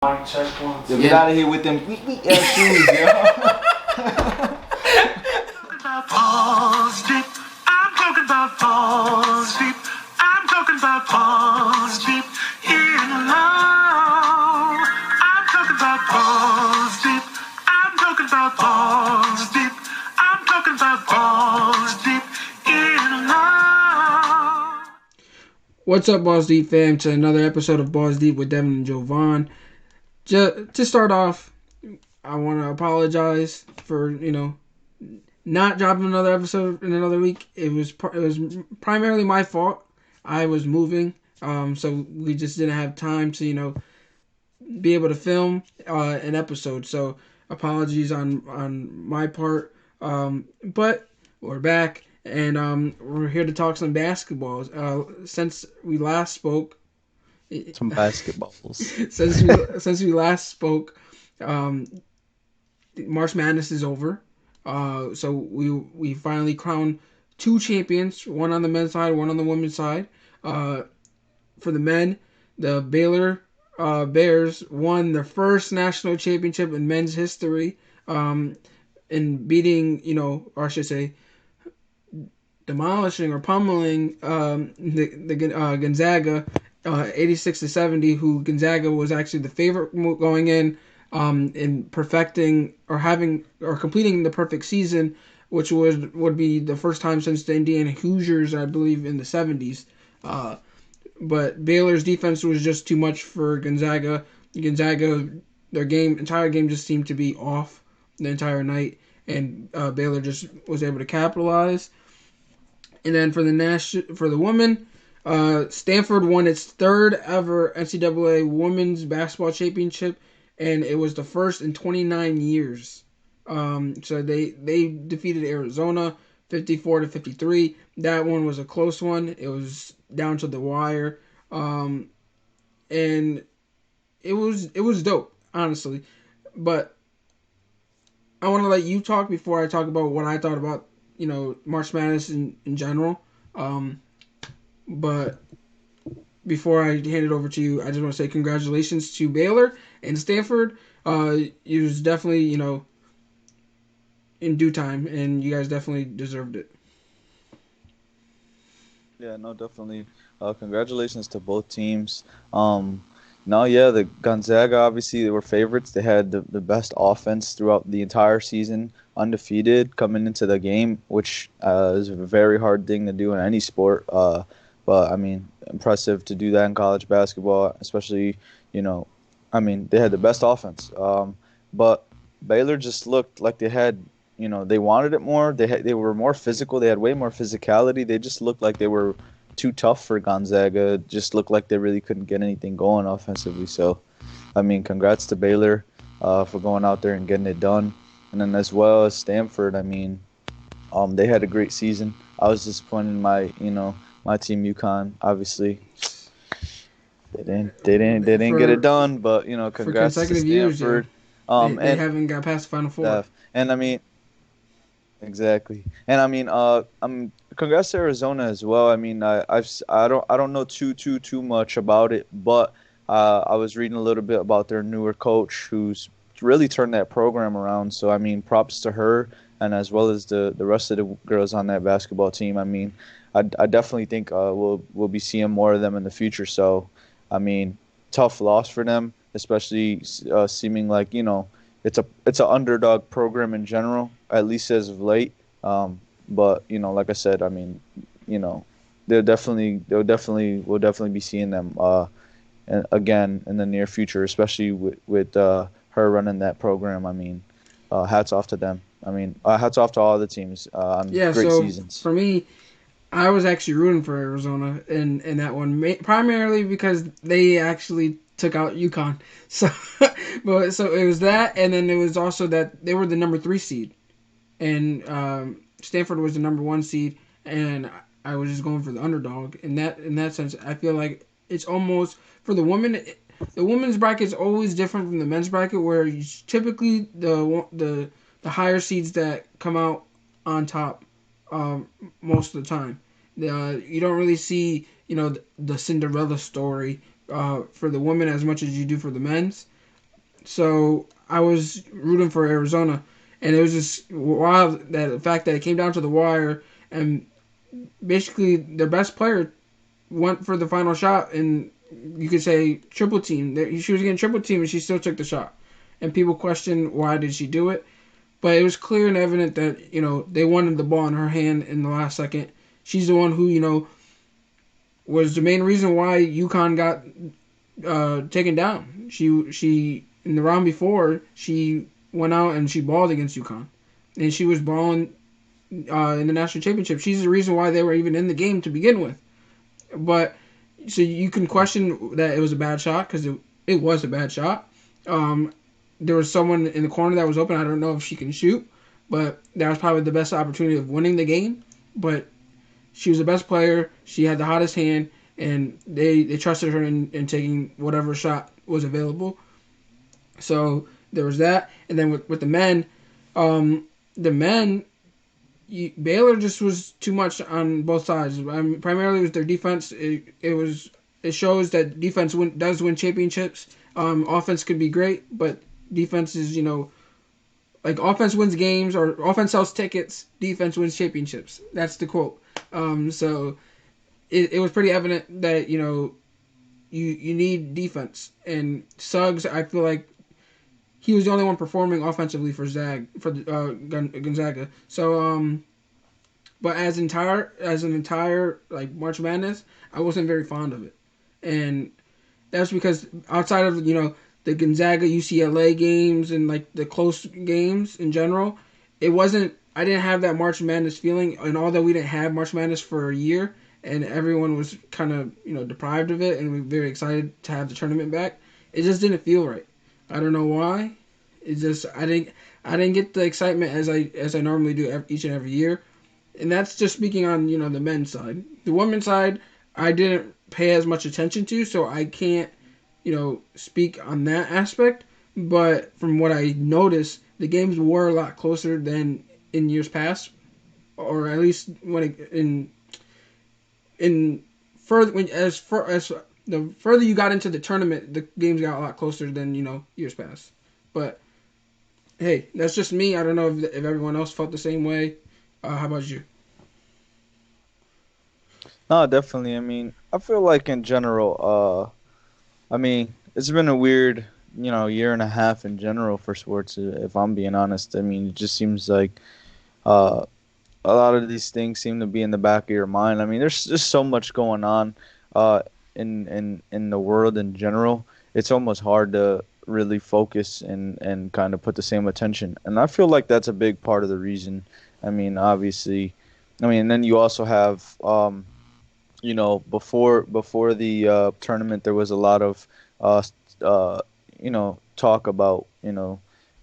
Mic check one, Yo, two. get out of here with them weak ass shoes, yo. Balls deep. I'm talking about balls deep. I'm talking about balls deep in love. I'm talking about balls deep. I'm talking about balls deep. I'm talking about balls deep in love. What's up, Balls Deep fam? To another episode of Balls Deep with Devin Jovan. To start off, I want to apologize for not dropping another episode in another week. It was primarily my fault. I was moving, so we just didn't have time to be able to film an episode. So apologies on my part. But we're back. And we're here to talk some basketballs. Since we last spoke, Some basketballs. since we last spoke, March Madness is over. So we finally crowned two champions, one on the men's side, one on the women's side. For the men, the Baylor Bears won their first national championship in men's history, in beating, or I should say, demolishing or pummeling the Gonzaga 86-70, who Gonzaga was actually the favorite going in perfecting or having or completing the perfect season, which would be the first time since the Indiana Hoosiers, I believe, in the 70s. But Baylor's defense was just too much for Gonzaga. Gonzaga, their entire game just seemed to be off the entire night, and Baylor just was able to capitalize. And then for the women, Stanford won its third ever NCAA Women's Basketball Championship, and it was the first in 29 years. So they defeated Arizona 54-53. That one was a close one. It was down to the wire, and it was dope, honestly. But I want to let you talk before I talk about what I thought about March Madness in general. But before I hand it over to you, I just want to say congratulations to Baylor and Stanford. It was definitely, in due time, and you guys definitely deserved it. Yeah, no, definitely. Congratulations to both teams. No, yeah, the Gonzaga, obviously they were favorites. They had the best offense throughout the entire season, undefeated coming into the game, which is a very hard thing to do in any sport. But I mean, impressive to do that in college basketball, especially, you know, I mean, they had the best offense. But Baylor just looked like they had, they wanted it more. They were more physical. They had way more physicality. They just looked like they were too tough for Gonzaga. It just looked like they really couldn't get anything going offensively. So, I mean, congrats to Baylor for going out there and getting it done. And then as well as Stanford, I mean, they had a great season. I was disappointed in my team UConn. Obviously, they didn't get it done. But For congrats to consecutive years, Stanford. they haven't got past the Final Four. And I mean, exactly. And I mean, congrats to Arizona as well. I mean, I don't know too much about it, but I was reading a little bit about their newer coach who's really turned that program around. So I mean, props to her and as well as the rest of the girls on that basketball team. I mean, I definitely think we'll be seeing more of them in the future. So I mean, tough loss for them, especially seeming like it's an underdog program in general, at least as of late. But like I said, I mean, you know, we'll definitely be seeing them again in the near future, especially with her running that program. I mean, hats off to them. I mean, hats off to all the teams on Yeah, great so seasons. for me, I was actually rooting for Arizona in that one, primarily because they actually took out UConn. So, so it was that, and then it was also that they were the number 3 seed, and Stanford was the number 1 seed, and I was just going for the underdog. In that sense, I feel like it's almost for the women. The women's bracket is always different from the men's bracket, where typically the higher seeds that come out on top most of the time. You don't really see the Cinderella story for the women as much as you do for the men's. So I was rooting for Arizona, and it was just wild that the fact that it came down to the wire, and basically their best player went for the final shot, and you could say triple team. She was getting triple team, and she still took the shot. And people questioned why did she do it, but it was clear and evident that they wanted the ball in her hand in the last second. She's the one who was the main reason why UConn got taken down. She in the round before she went out and she balled against UConn, and she was balling in the national championship. She's the reason why they were even in the game to begin with. But so you can question that it was a bad shot because it was a bad shot. There was someone in the corner that was open. I don't know if she can shoot, but that was probably the best opportunity of winning the game. But she was the best player. She had the hottest hand, and they trusted her in taking whatever shot was available. So there was that. And then with the men, Baylor just was too much on both sides. I mean, primarily it was their defense. It shows that defense does win championships. Offense could be great, but defense is like offense wins games or offense sells tickets. Defense wins championships. That's the quote. So it was pretty evident that you need defense, and Suggs, I feel like he was the only one performing offensively for Gonzaga. So but as an entire like March Madness, I wasn't very fond of it, and that's because outside of the Gonzaga UCLA games and like the close games in general, it wasn't. I didn't have that March Madness feeling, and although we didn't have March Madness for a year, and everyone was kind of deprived of it, and we were very excited to have the tournament back, it just didn't feel right. I don't know why. It's just I didn't get the excitement as I normally do each and every year, and that's just speaking on the men's side. The women's side, I didn't pay as much attention to, so I can't speak on that aspect. But from what I noticed, the games were a lot closer than in years past, or at least in further as far as the further you got into the tournament, the games got a lot closer than years past. But hey, that's just me. I don't know if everyone else felt the same way. How about you? No, definitely. I mean, I feel like in general, I mean, it's been a weird, year and a half in general for sports. If I'm being honest, I mean, it just seems like uh, a lot of these things seem to be in the back of your mind. I mean, there's just so much going on uh, in the world in general. It's almost hard to really focus and kind of put the same attention. And I feel like that's a big part of the reason. I mean, obviously, I mean, and then you also have before the tournament, there was a lot of uh, talk about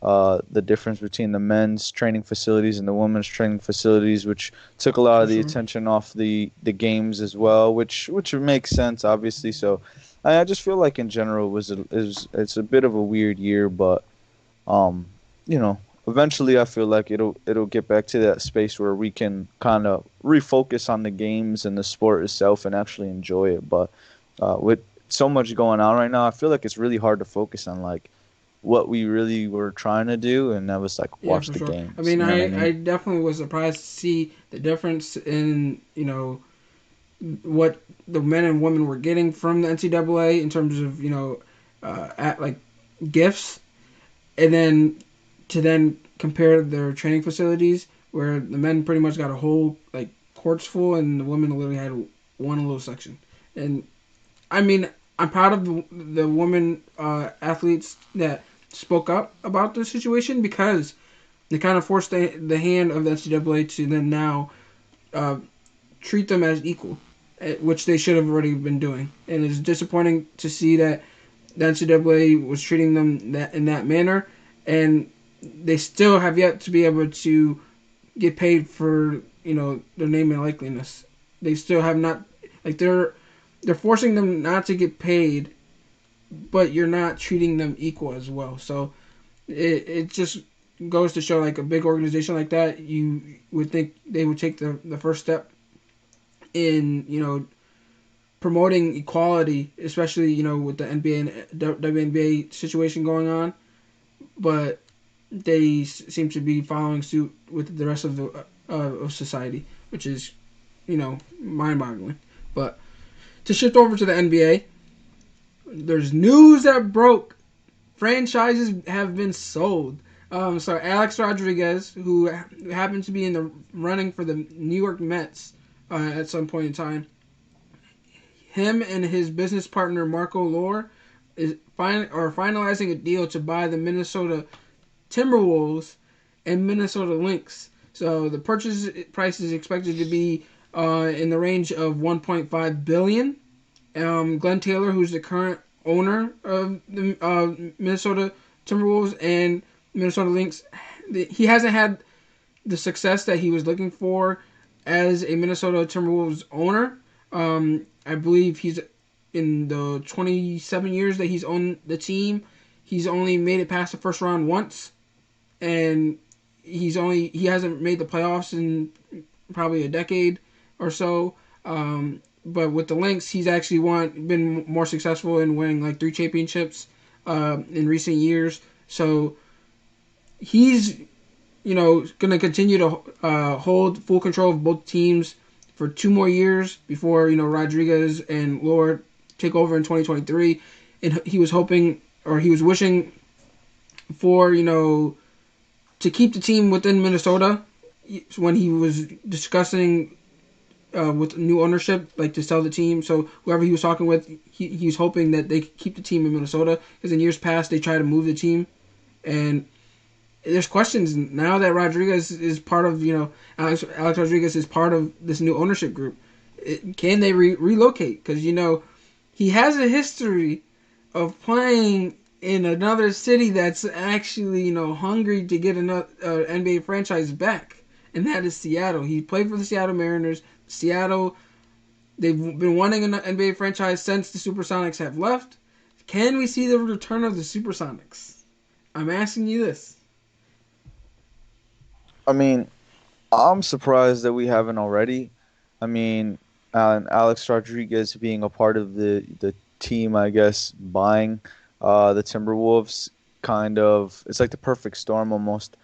the difference between the men's training facilities and the women's training facilities, which took a lot For of the sure. attention off the games as well, which makes sense, obviously. So I just feel like in general it's a bit of a weird year, but um, you know, eventually I feel like it'll get back to that space where we can kind of refocus on the games and the sport itself and actually enjoy it. But with so much going on right now, I feel like it's really hard to focus on like what we really were trying to do, and that was like Yeah, watch for the sure. I games. mean, You know what I I mean? definitely was surprised to see the difference in what the men and women were getting from the NCAA in terms of at like gifts, and then compare their training facilities where the men pretty much got a whole like courts full and the women literally had one little section. And I mean, I'm proud of the women athletes that spoke up about the situation because they kind of forced the hand of the NCAA to then now uh, treat them as equal, which they should have already been doing. And it's disappointing to see that the NCAA was treating them in that manner, and they still have yet to be able to get paid for their name and likeliness. They still have not like they're forcing them not to get paid, but you're not treating them equal as well. So it just goes to show like a big organization like that, you would think they would take the first step in promoting equality, especially with the NBA and WNBA situation going on. but they seem to be following suit with the rest of the of society, which is, mind-boggling. But to shift over to the NBA, there's news that broke. Franchises have been sold. So Alex Rodriguez, who happens to be in the running for the New York Mets at some point in time, him and his business partner Marco Lore are finalizing a deal to buy the Minnesota Timberwolves and Minnesota Lynx. So the purchase price is expected to be in the range of $1.5 billion. Glenn Taylor, who's the current owner of the Minnesota Timberwolves and Minnesota Lynx, he hasn't had the success that he was looking for as a Minnesota Timberwolves owner. I believe he's in the 27 years that he's owned the team, he's only made it past the first round once, and he hasn't made the playoffs in probably a decade or so. But with the Lynx, he's actually been more successful in winning like 3 championships in recent years. So he's going to continue to hold full control of both teams for 2 more years before Rodriguez and Lord take over in 2023. And he was hoping, or he was wishing for to keep the team within Minnesota when he was discussing with new ownership, like to sell the team. So whoever he was talking with, he was hoping that they could keep the team in Minnesota, because in years past they tried to move the team, and there's questions now that Rodriguez is part of Alex Rodriguez is part of this new ownership group. Can they relocate? Because he has a history of playing in another city that's actually hungry to get another NBA franchise back, and that is Seattle. He played for the Seattle Mariners. Seattle, they've been wanting an NBA franchise since the Supersonics have left. Can we see the return of the Supersonics? I'm asking you this. I mean, I'm surprised that we haven't already. I mean, Alex Rodriguez being a part of the team, I guess, buying the Timberwolves, it's like the perfect storm almost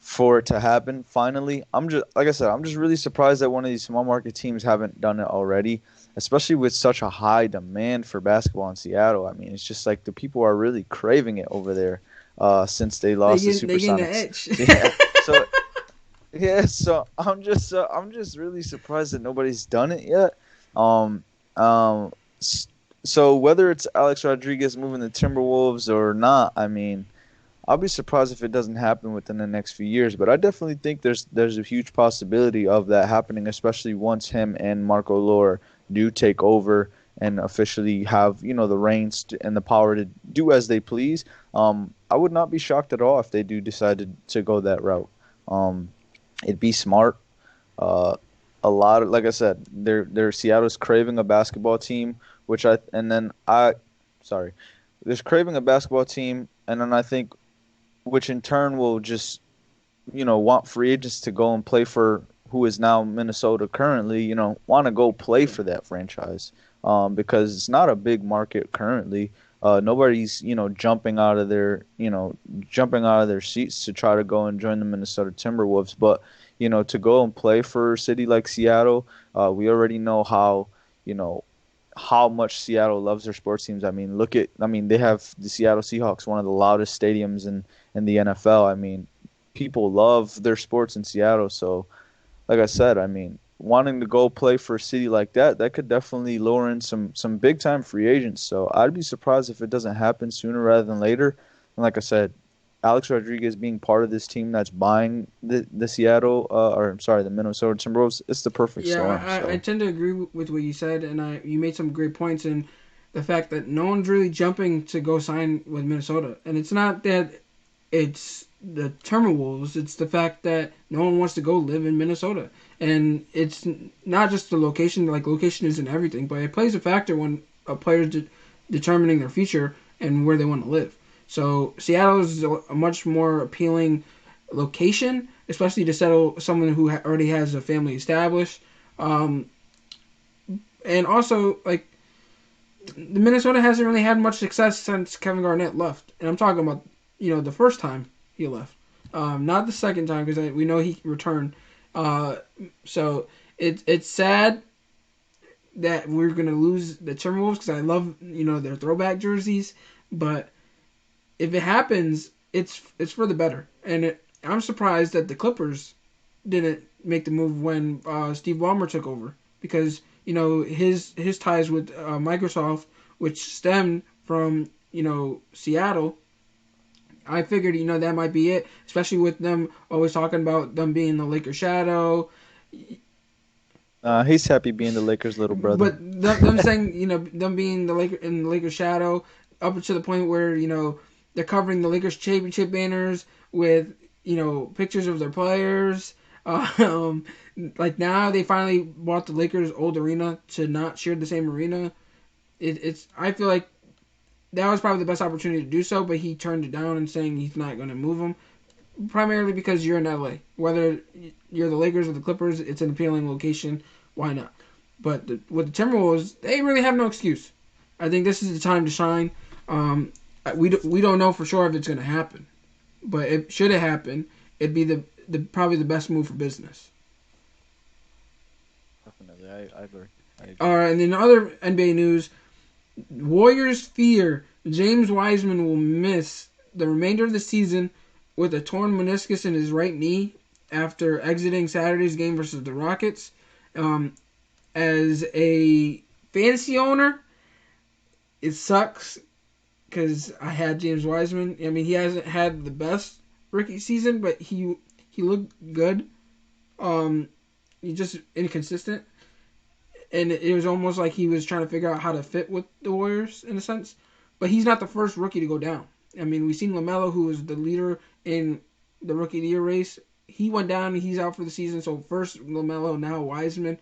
for it to happen finally. I'm just really surprised that one of these small market teams haven't done it already, especially with such a high demand for basketball in Seattle. I mean, it's just like the people are really craving it over there since they lost the They getting the Supersonics. edge. Yeah. So yeah, so I'm just really surprised that nobody's done it yet. Um, um, so whether it's Alex Rodriguez moving the Timberwolves or not, I mean, I'll be surprised if it doesn't happen within the next few years. But I definitely think there's a huge possibility of that happening, especially once him and Marco Lore do take over and officially have the reins and the power to do as they please. I would not be shocked at all if they do decide to go that route. It'd be smart. Uh, a lot of, like I said, they're Seattle's craving a basketball team, sorry, there's craving a basketball team, and then I think, which in turn will just, want free agents to go and play for who is now Minnesota currently, want to go play for that franchise, because it's not a big market currently. Nobody's, jumping out of their seats to try to go and join the Minnesota Timberwolves. But, to go and play for a city like Seattle, we already know how much Seattle loves their sports teams. I mean, they have the Seattle Seahawks, one of the loudest stadiums in the NFL. I mean, people love their sports in Seattle. So, like I said, I mean, wanting to go play for a city like that could definitely lure in some big time free agents. So I'd be surprised if it doesn't happen sooner rather than later. And like I said, Alex Rodriguez being part of this team that's buying the the Minnesota Timberwolves, it's the perfect storm. Yeah, So. I tend to agree with what you said, and you made some great points in the fact that no one's really jumping to go sign with Minnesota. And it's not that it's the Timberwolves, it's the fact that no one wants to go live in Minnesota. And it's not just the location, like location isn't everything, but it plays a factor when a player's determining their future and where they want to live. So Seattle is a much more appealing location, especially to settle someone who already has a family established. And also, like, the Minnesota hasn't really had much success since Kevin Garnett left. And I'm talking about the first time he left, not the second time because we know he returned. Uh, so it's sad that we're gonna lose the Timberwolves because I love their throwback jerseys, but if it happens, it's for the better. And I'm surprised that the Clippers didn't make the move when Steve Ballmer took over because his ties with Microsoft, which stemmed from Seattle. I figured that might be it, especially with them always talking about them being the Lakers shadow. He's happy being the Lakers' little brother. But them saying them being the Lakers in the Lakers shadow up to the point where they're covering the Lakers championship banners with pictures of their players. Um, like now they finally bought the Lakers old arena to not share the same arena. It's I feel like that was probably the best opportunity to do so, but he turned it down and saying he's not going to move them. Primarily because you're in LA. Whether you're the Lakers or the Clippers, it's an appealing location. Why not? But with the Timberwolves, they really have no excuse. I think this is the time to shine. We don't know for sure if it's going to happen, but should it happen, it'd be the probably the best move for business. Definitely, I agree. I agree. All right, and then other NBA news: Warriors fear James Wiseman will miss the remainder of the season with a torn meniscus in his right knee after exiting Saturday's game versus the Rockets. As a fantasy owner, it sucks because I had James Wiseman. I mean, he hasn't had the best rookie season, but he looked good. He's just inconsistent, and it was almost like he was trying to figure out how to fit with the Warriors in a sense. But he's not the first rookie to go down. I mean, we've seen LaMelo, who was the leader in the Rookie of the Year race. He went down and he's out for the season. So first LaMelo, now Wiseman.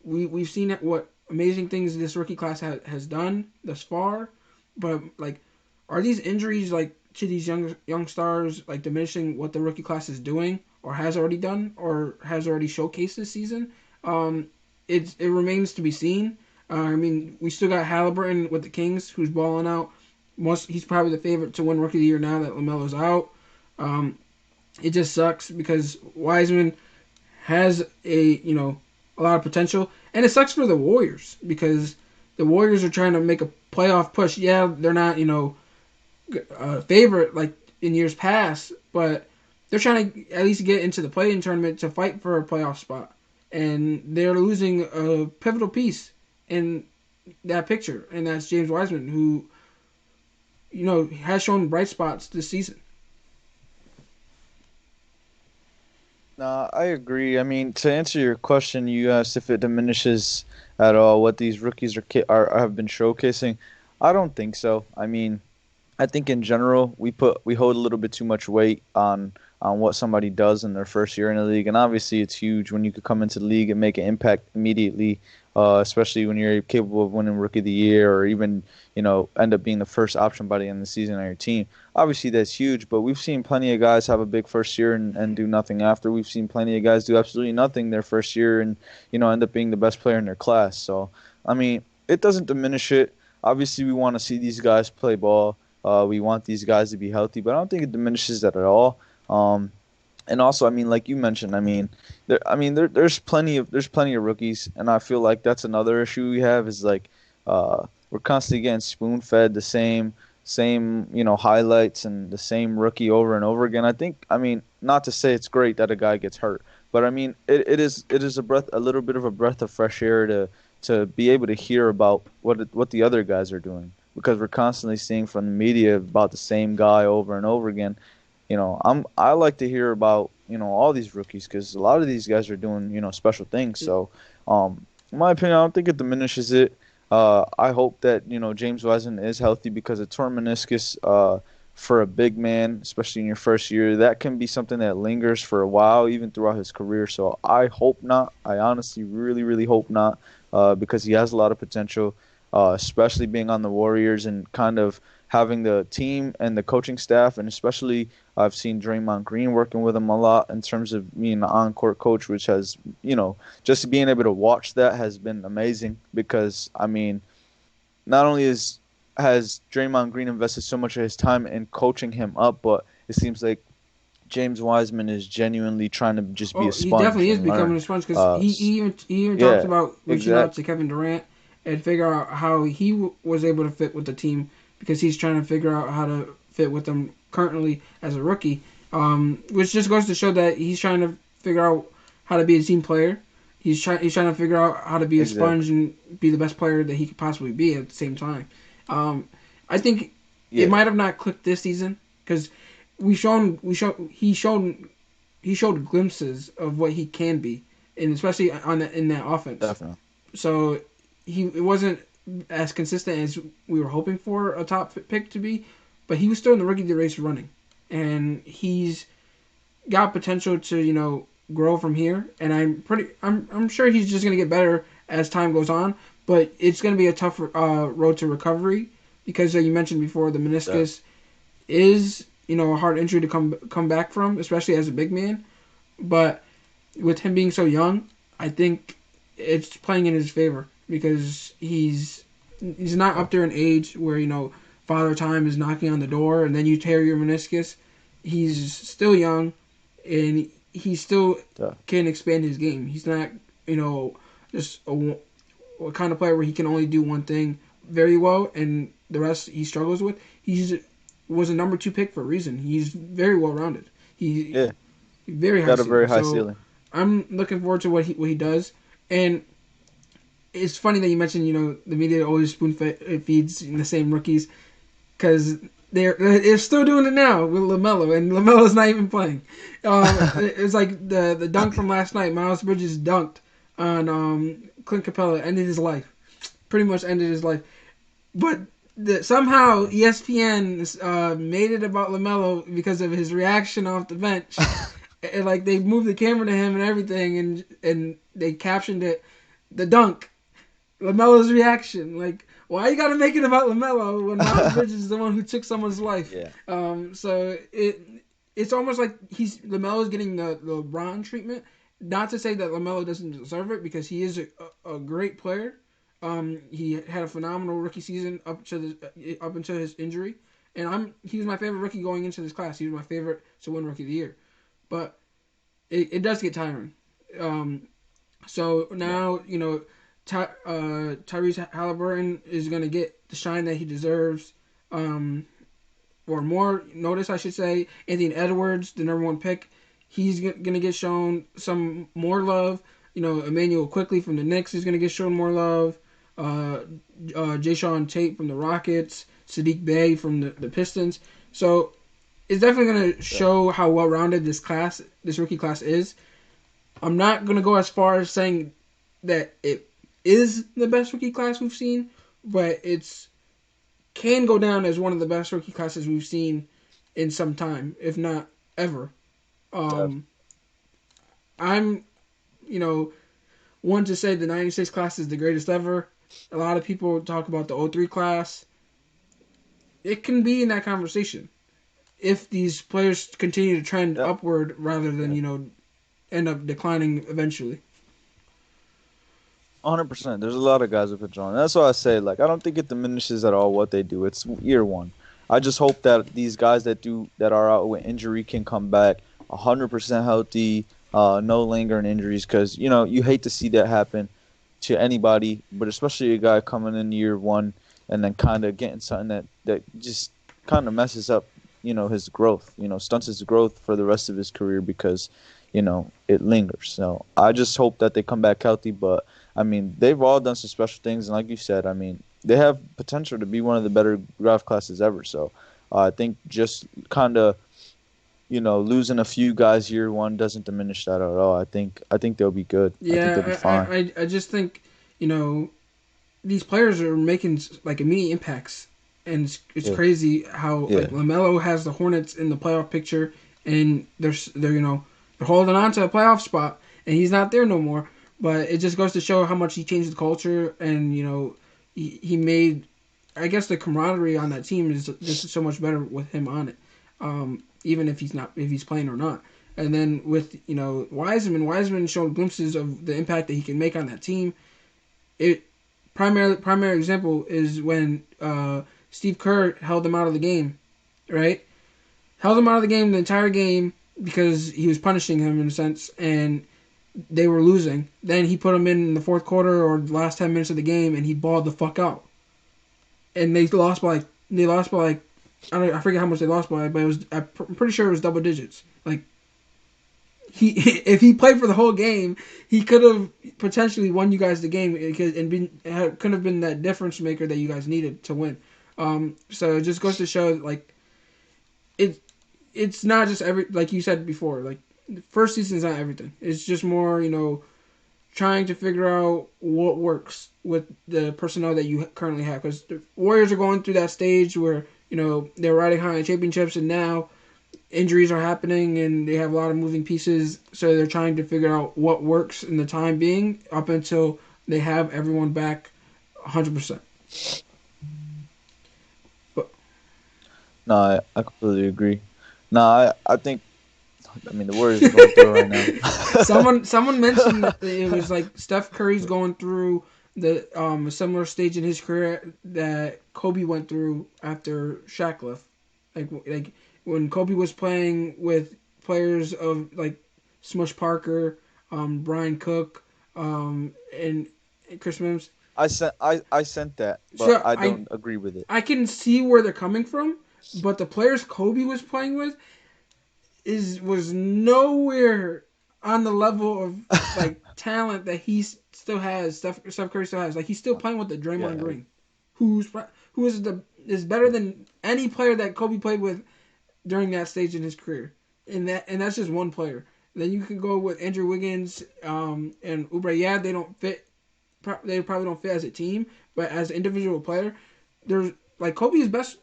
We've seen what amazing things this rookie class has done thus far. But like, are these injuries like to these young stars like diminishing what the rookie class is doing or has already done or has already showcased this season? It remains to be seen. I mean, we still got Halliburton with the Kings, who's balling out. He's probably the favorite to win Rookie of the Year now that LaMelo's out. It just sucks because Wiseman has a lot of potential, and it sucks for the Warriors because the Warriors are trying to make a playoff push. Yeah, they're not a favorite like in years past, but they're trying to at least get into the play-in tournament to fight for a playoff spot, and they're losing a pivotal piece in that picture, and that's James Wiseman, who has shown bright spots this season. No, I agree. I mean, to answer your question, you asked if it diminishes at all what these rookies are have been showcasing. I don't think so. I mean, I think in general we hold a little bit too much weight on what somebody does in their first year in the league, and obviously it's huge when you could come into the league and make an impact immediately, especially when you're capable of winning Rookie of the Year or even end up being the first option by the end of the season on your team. Obviously that's huge, but we've seen plenty of guys have a big first year and do nothing after. We've seen plenty of guys do absolutely nothing their first year and end up being the best player in their class. So I mean, it doesn't diminish it. Obviously we want to see these guys play ball. We want these guys to be healthy, but I don't think it diminishes that at all. And also, I mean, like you mentioned, there's plenty of rookies, and I feel like that's another issue we have is like we're constantly getting spoon fed the same highlights and the same rookie over and over again. I mean, not to say it's great that a guy gets hurt, but I mean it is a little bit of a breath of fresh air to be able to hear about what the other guys are doing, because we're constantly seeing from the media about the same guy over and over again. I like to hear about all these rookies because a lot of these guys are doing special things. So, in my opinion, I don't think it diminishes it. I hope that James Wiseman is healthy because a torn meniscus for a big man, especially in your first year, that can be something that lingers for a while, even throughout his career. So I hope not. I honestly, really, really hope not, because he has a lot of potential, especially being on the Warriors and kind of having the team and the coaching staff, and especially I've seen Draymond Green working with him a lot in terms of being an on-court coach, which has, just being able to watch that has been amazing because, I mean, not only is has Draymond Green invested so much of his time in coaching him up, but it seems like James Wiseman is genuinely trying to just be a Oh, he sponge definitely is and becoming learn. a sponge because Uh, s- he even talks yeah, about reaching out exactly, to Kevin Durant and figure out how he was able to fit with the team because he's trying to figure out how to fit with them currently as a rookie. Which just goes to show that he's trying to figure out how to be a team player. He's trying to figure out how to be a exactly. sponge and be the best player that he could possibly be at the same time. Um, I think it Yeah, might have not clicked this season because he showed glimpses of what he can be, and especially in that offense. definitely. So it wasn't as consistent as we were hoping for a top pick to be, but he was still in the rookie race running, and he's got potential to grow from here. And I'm sure he's just gonna get better as time goes on, but it's gonna be a tough road to recovery because you mentioned before the Yeah. meniscus is a hard injury to come back from, especially as a big man. But with him being so young, I think it's playing in his favor because he's not Yeah. up there in age where father time is knocking on the door and then you tear your meniscus. He's still young and he still Yeah. can expand his game. He's not just a kind of player where he can only do one thing very well and the rest he struggles with. He's was a number 2 pick for a reason. He's very well rounded. He Yeah. very high Got a ceiling. very high So ceiling. I'm looking forward to what he does. And it's funny that you mentioned the media always spoon feeds the same rookies because they're still doing it now with Lamelo, and Lamelo's not even playing. It's like the dunk from last night. Miles Bridges dunked on Clint Capella, ended his life. Pretty much ended his life. But somehow ESPN made it about Lamelo because of his reaction off the bench. And, like they moved the camera to him and everything, and they captioned it, the dunk, Lamelo's reaction. Like, why you gotta make it about Lamelo when Miles Bridges is the one who took someone's life? Yeah. So it's almost like Lamelo's getting the LeBron treatment. Not to say that Lamelo doesn't deserve it because he is a great player. He had a phenomenal rookie season up until his injury, and he was my favorite rookie going into this class. He was my favorite to win Rookie of the Year, but it does get tiring. Um, so Yeah. now Tyrese Halliburton is going to get the shine that he deserves, um, or more notice, I should say. Anthony Edwards, the number 1 pick, he's going to get shown some more love. Emmanuel Quickly from the Knicks is going to get shown more love. Jay Sean Tate from the Rockets, Sadiq Bey from the Pistons. So it's definitely going to Yeah. show how well rounded this rookie class is. I'm not going to go as far as saying that it is the best rookie class we've seen, but it's can go down as one of the best rookie classes we've seen in some time, if not ever. Def- Um, I'm, you know, one to say the 96 class is the greatest ever. A lot of people talk about the '03 class. It can be in that conversation if these players continue to trend Yep. upward rather than, Yeah. end up declining eventually. 100%. There's a lot of guys who could join. That's why I say, like, I don't think it diminishes at all what they do. It's year one. I just hope that these guys that are out with injury can come back 100% healthy, no lingering injuries, because you hate to see that happen to anybody, but especially a guy coming in year one and then kind of getting something that just kind of messes up, his growth, stunts his growth for the rest of his career because, it lingers. So I just hope that they come back healthy, but I mean, they've all done some special things, and like you said, I mean, they have potential to be one of the better draft classes ever. So I think just kind of losing a few guys year one doesn't diminish that at all. I think they'll be good. I think they'll be Yeah, fine. I just think you know these players are making like immediate impacts, and it's Yeah, crazy how like yeah, Lamelo has the Hornets in the playoff picture, and they're holding on to a playoff spot, and he's not there no more. But it just goes to show how much he changed the culture, and he made. I guess the camaraderie on that team is just so much better with him on it, even if he's playing or not. And then with Wiseman showed glimpses of the impact that he can make on that team. It primary example is when Steve Kerr held them out of the game, right? Held him out of the game the entire game because he was punishing him in a sense, and they were losing. Then he put him in the fourth quarter or the last 10 minutes of the game, and he balled the fuck out. And they lost by like I forget how much they lost by, but I'm pretty sure it was double digits. Like he if he played for the whole game, he could have potentially won you guys the game could have been that difference maker that you guys needed to win. So it just goes to show like it's not just like you said before, like first season's not everything. It's just more, trying to figure out what works with the personnel that you currently have. Because the Warriors are going through that stage where, they're riding high in championships, and now injuries are happening and they have a lot of moving pieces. So they're trying to figure out what works in the time being up until they have everyone back 100%. But No, I completely agree. No, I think, the Warriors are going through it right now. Someone mentioned that it was like Steph Curry's going through a similar stage in his career that Kobe went through after Shaq left. Like when Kobe was playing with players of like Smush Parker, Brian Cook, and Chris Mims. I sent that, but So I don't agree with it. I can see where they're coming from, but the players Kobe was playing with was nowhere on the level of like talent that he still has. Steph Curry still has. Like he's still playing with the Draymond Green, who is better than any player that Kobe played with during that stage in his career. And that's just one player. Then you can go with Andrew Wiggins and Oubre. Yeah, they don't fit. They probably don't fit as a team, but as an individual player, there's like Kobe's best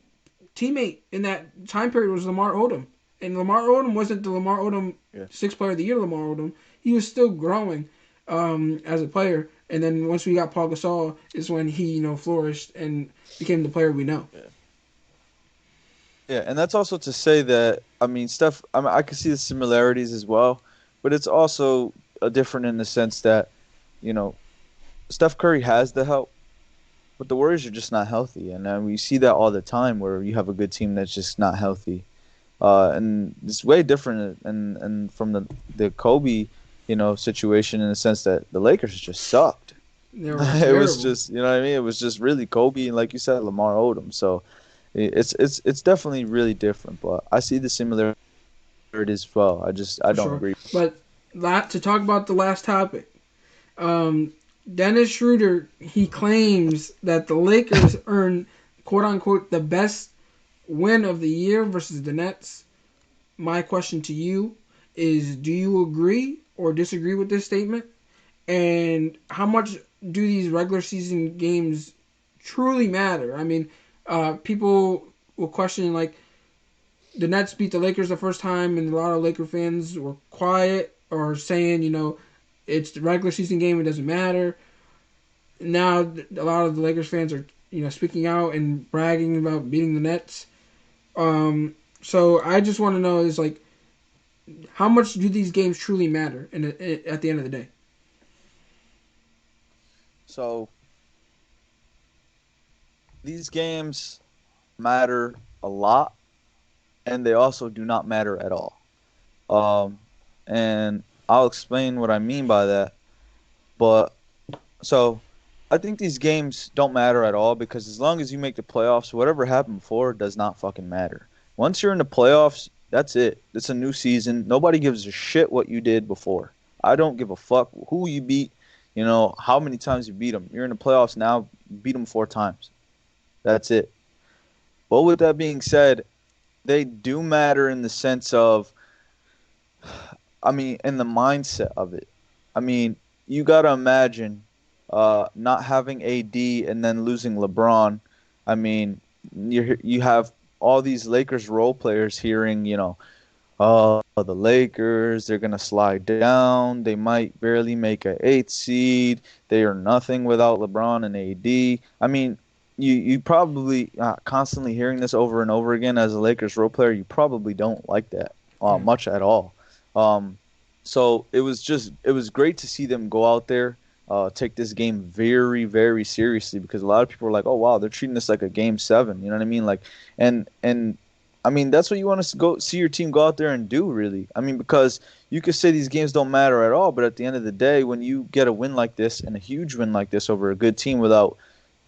teammate in that time period was Lamar Odom. And Lamar Odom wasn't the Lamar Odom Sixth Player of the Year Lamar Odom. He was still growing as a player. And then once we got Paul Gasol is when he, flourished and became the player we know. Yeah, and that's also to say that, Steph, I can see the similarities as well, but it's also different in the sense that, Steph Curry has the help, but the Warriors are just not healthy. And we see that all the time where you have a good team that's just not healthy. And it's way different and from the Kobe, situation in the sense that the Lakers just sucked. It was just, it was just really Kobe and, like you said, Lamar Odom. So it's definitely really different. But I see the similarities as well. I don't agree. But to talk about the last topic, Dennis Schroeder, he claims that the Lakers earned, quote unquote, the best win of the year versus the Nets. My question to you is, do you agree or disagree with this statement? And how much do these regular season games truly matter? People will question, like, the Nets beat the Lakers the first time, and a lot of Laker fans were quiet or saying, it's the regular season game, it doesn't matter. Now, a lot of the Lakers fans are, speaking out and bragging about beating the Nets. So I just want to know is, like, how much do these games truly matter at the end of the day? So these games matter a lot, and they also do not matter at all. And I'll explain what I mean by that. But so I think these games don't matter at all because as long as you make the playoffs, whatever happened before does not fucking matter. Once you're in the playoffs, that's it. It's a new season. Nobody gives a shit what you did before. I don't give a fuck who you beat, how many times you beat them. You're in the playoffs now, beat them 4 times. That's it. But with that being said, they do matter in the sense of, in the mindset of it. You got to imagine not having AD and then losing LeBron. You have all these Lakers role players hearing, the Lakers, they're going to slide down. They might barely make an 8th seed. They are nothing without LeBron and AD. You probably constantly hearing this over and over again as a Lakers role player. You probably don't like that much at all. So it was great to see them go out there take this game very, very seriously, because a lot of people are like, "Oh wow, they're treating this like a game seven." You know what I mean? Like, and I mean that's what you want to go see your team go out there and do, really. I mean, because you could say these games don't matter at all, but at the end of the day, when you get a win like this and a huge win like this over a good team without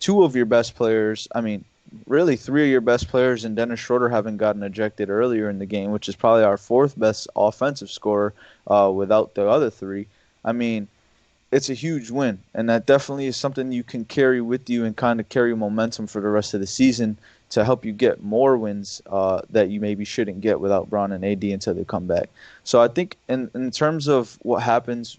two of your best players, I mean, really three of your best players, and Dennis Schroeder having gotten ejected earlier in the game, which is probably our fourth best offensive scorer without the other three. I mean, it's a huge win, and that definitely is something you can carry with you and kind of carry momentum for the rest of the season to help you get more wins that you maybe shouldn't get without Braun and AD until they come back. So I think in terms of what happens,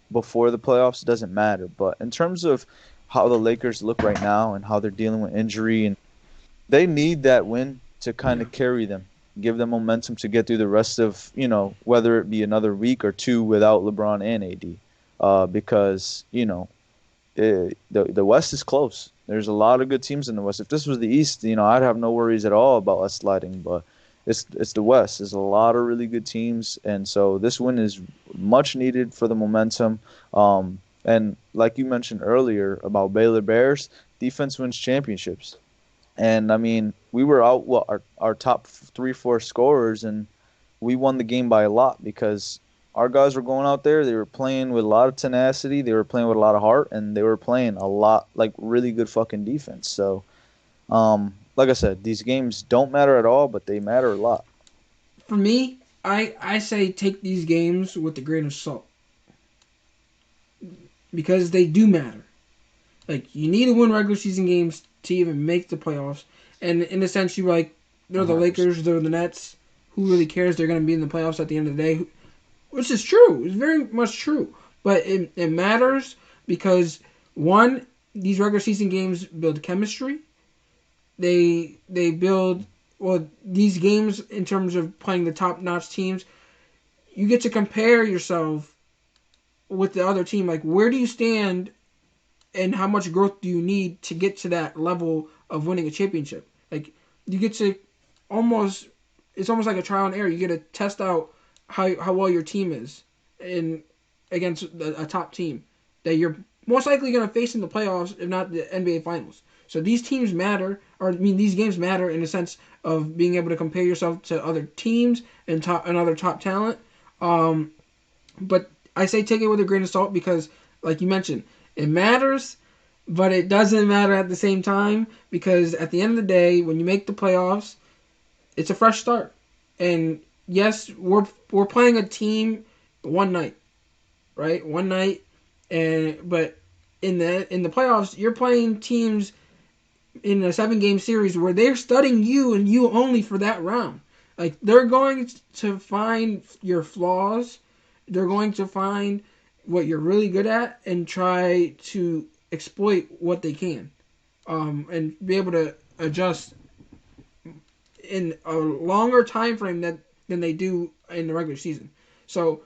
before the playoffs, it doesn't matter. But in terms of how the Lakers look right now and how they're dealing with injury, and they need that win to kind Yeah. of carry them, give them momentum to get through the rest of, whether it be another week or two without LeBron and AD. Because the West is close. There's a lot of good teams in the West. If this was the East, I'd have no worries at all about us sliding. But it's the West. There's a lot of really good teams, and so this win is much needed for the momentum. And like you mentioned earlier about Baylor Bears, defense wins championships. And I mean, we were out our top 3, 4 scorers, and we won the game by a lot because our guys were going out there. They were playing with a lot of tenacity. They were playing with a lot of heart, and they were playing a lot, like, really good fucking defense. So, like I said, these games don't matter at all, but they matter a lot. For me, I say take these games with a grain of salt because they do matter. Like, you need to win regular season games to even make the playoffs. And in a sense, you're like, they're the 100%. Lakers, they're the Nets. Who really cares? They're going to be in the playoffs at the end of the day. Which is true. It's very much true. But it matters because, one, these regular season games build chemistry. They build, well, these games in terms of playing the top-notch teams, you get to compare yourself with the other team. Like, where do you stand and how much growth do you need to get to that level of winning a championship? Like, you get to almost, it's almost like a trial and error. You get to test out how well your team is in against a top team that you're most likely going to face in the playoffs, if not the NBA Finals. So these teams matter, or I mean, these games matter in the sense of being able to compare yourself to other teams and other top talent. But I say take it with a grain of salt because, like you mentioned, it matters, but it doesn't matter at the same time because at the end of the day, when you make the playoffs, it's a fresh start. And yes, we're playing a team one night, right? One night, but in the playoffs, you're playing teams in a 7-game series where they're studying you and you only for that round. Like, they're going to find your flaws. They're going to find what you're really good at and try to exploit what they can, and be able to adjust in a longer time frame than they do in the regular season. So